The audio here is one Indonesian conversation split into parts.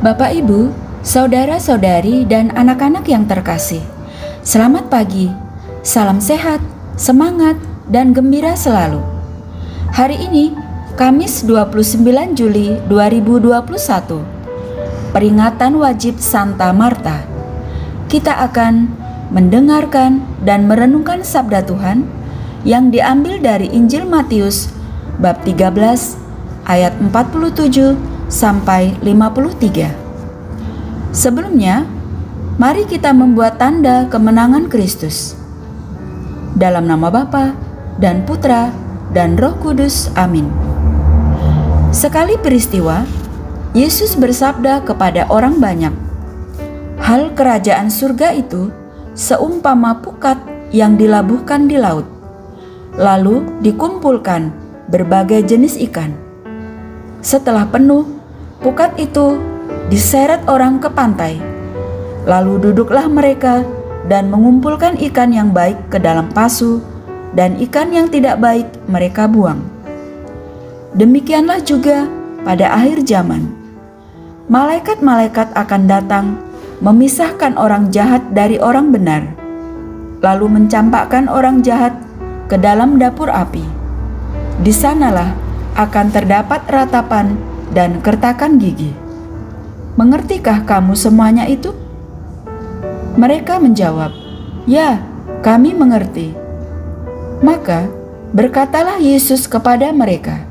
Bapak, Ibu, saudara-saudari, dan anak-anak yang terkasih, selamat pagi, salam sehat, semangat, dan gembira selalu. Hari ini, Kamis 29 Juli 2021, peringatan wajib Santa Marta. Kita akan mendengarkan dan merenungkan sabda Tuhan yang diambil dari Injil Matius bab 13 ayat 47 sampai 53. Sebelumnya, mari kita membuat tanda kemenangan Kristus. Dalam nama Bapa dan Putra dan Roh Kudus. Amin. Sekali peristiwa, Yesus bersabda kepada orang banyak, "Hal kerajaan surga itu seumpama pukat yang dilabuhkan di laut, lalu dikumpulkan berbagai jenis ikan. Setelah penuh, pukat itu diseret orang ke pantai. Lalu duduklah mereka dan mengumpulkan ikan yang baik ke dalam pasu, dan ikan yang tidak baik mereka buang. Demikianlah juga pada akhir zaman. Malaikat-malaikat akan datang memisahkan orang jahat dari orang benar, lalu mencampakkan orang jahat ke dalam dapur api. Di sanalah akan terdapat ratapan dan kertakan gigi. Mengertikah kamu semuanya itu?" Mereka menjawab, "Ya, kami mengerti." Maka berkatalah Yesus kepada mereka,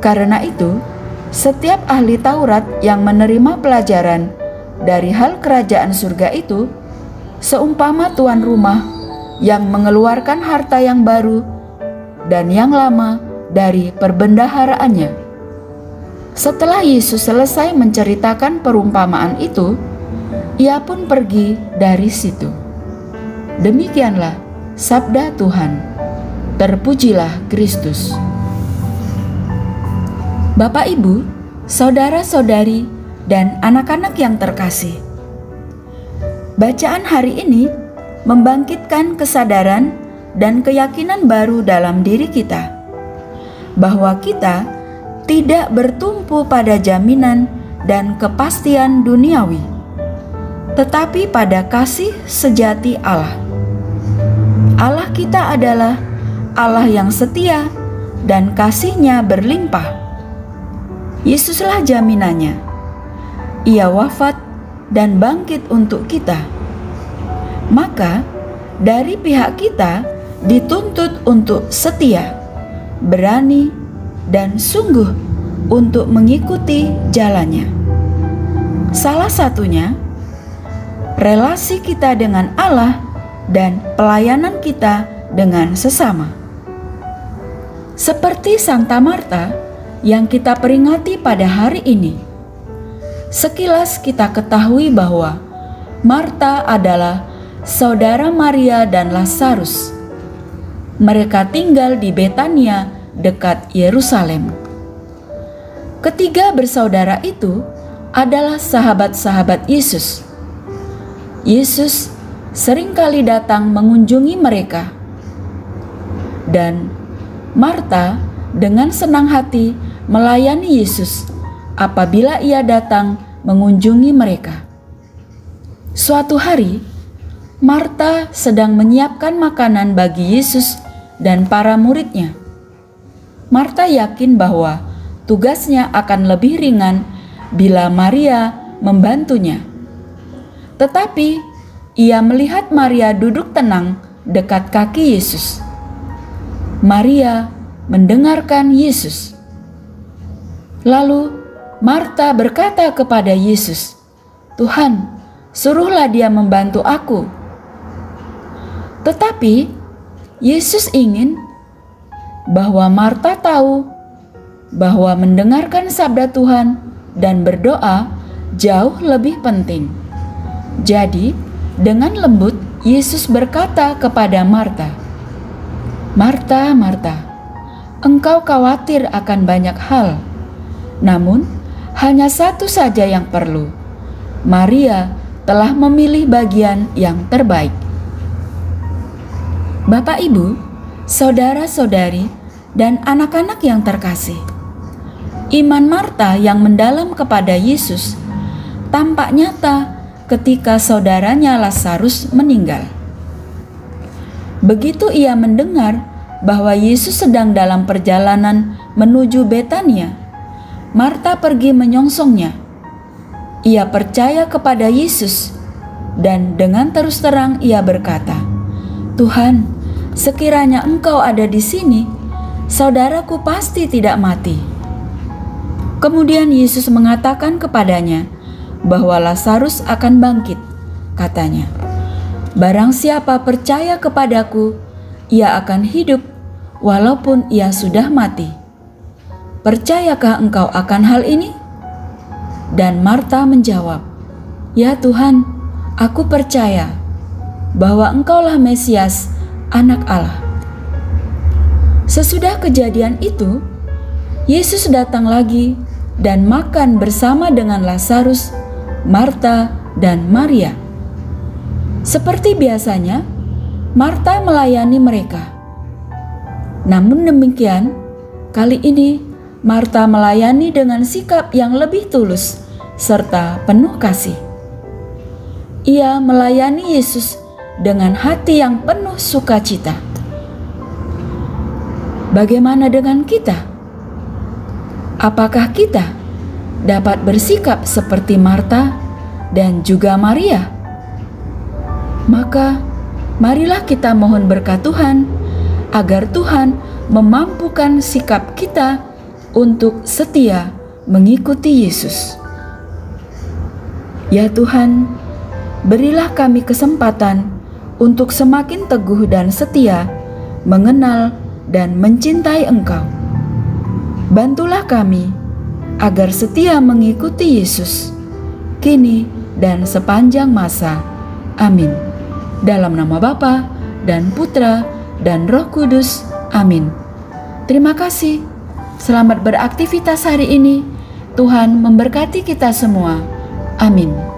"Karena itu, setiap ahli Taurat yang menerima pelajaran dari hal kerajaan surga itu, seumpama tuan rumah yang mengeluarkan harta yang baru dan yang lama dari perbendaharaannya." Setelah Yesus selesai menceritakan perumpamaan itu, Ia pun pergi dari situ. Demikianlah sabda Tuhan. Terpujilah Kristus. Bapak, Ibu, saudara-saudari, dan anak-anak yang terkasih, bacaan hari ini membangkitkan kesadaran dan keyakinan baru dalam diri kita, bahwa kita tidak bertumpu pada jaminan dan kepastian duniawi, tetapi pada kasih sejati Allah. Allah kita adalah Allah yang setia dan kasih-Nya berlimpah. Yesuslah jaminannya. Ia wafat dan bangkit untuk kita. Maka dari pihak kita dituntut untuk setia, berani, dan sungguh untuk mengikuti jalannya. Salah satunya, relasi kita dengan Allah dan pelayanan kita dengan sesama. Seperti Santa Marta yang kita peringati pada hari ini, sekilas kita ketahui bahwa Marta adalah saudara Maria dan Lazarus. Mereka tinggal di Betania dekat Yerusalem. Ketiga bersaudara itu adalah sahabat-sahabat Yesus. Yesus seringkali datang mengunjungi mereka, dan Marta dengan senang hati melayani Yesus apabila Ia datang mengunjungi mereka. Suatu hari, Marta sedang menyiapkan makanan bagi Yesus dan para murid-Nya. Marta yakin bahwa tugasnya akan lebih ringan bila Maria membantunya. Tetapi ia melihat Maria duduk tenang dekat kaki Yesus. Maria mendengarkan Yesus. Lalu Marta berkata kepada Yesus, "Tuhan, suruhlah dia membantu aku." Tetapi Yesus ingin bahwa Marta tahu bahwa mendengarkan sabda Tuhan dan berdoa jauh lebih penting. Jadi, dengan lembut Yesus berkata kepada Marta, "Marta, Marta, engkau khawatir akan banyak hal, namun hanya satu saja yang perlu. Maria telah memilih bagian yang terbaik." Bapak, Ibu, saudara-saudari, dan anak-anak yang terkasih, iman Marta yang mendalam kepada Yesus tampak nyata ketika saudaranya Lazarus meninggal. Begitu ia mendengar bahwa Yesus sedang dalam perjalanan menuju Betania, Marta pergi menyongsongnya. Ia percaya kepada Yesus dan dengan terus terang ia berkata, "Tuhan, sekiranya Engkau ada di sini, saudaraku pasti tidak mati." Kemudian Yesus mengatakan kepadanya bahwa Lazarus akan bangkit. Katanya, "Barang siapa percaya kepadaku, ia akan hidup walaupun ia sudah mati. Percayakah engkau akan hal ini?" Dan Marta menjawab, "Ya Tuhan, aku percaya bahwa Engkaulah Mesias, Anak Allah." Sesudah kejadian itu, Yesus datang lagi dan makan bersama dengan Lazarus, Marta, dan Maria. Seperti biasanya, Marta melayani mereka. Namun demikian, kali ini Marta melayani dengan sikap yang lebih tulus serta penuh kasih. Ia melayani Yesus dengan hati yang penuh sukacita. Bagaimana dengan kita? Apakah kita dapat bersikap seperti Marta dan juga Maria? Maka, marilah kita mohon berkat Tuhan agar Tuhan memampukan sikap kita untuk setia mengikuti Yesus. Ya Tuhan, berilah kami kesempatan untuk semakin teguh dan setia mengenal dan mencintai Engkau. Bantulah kami agar setia mengikuti Yesus kini dan sepanjang masa. Amin. Dalam nama Bapa dan Putra dan Roh Kudus. Amin. Terima kasih. Selamat beraktivitas hari ini. Tuhan memberkati kita semua. Amin.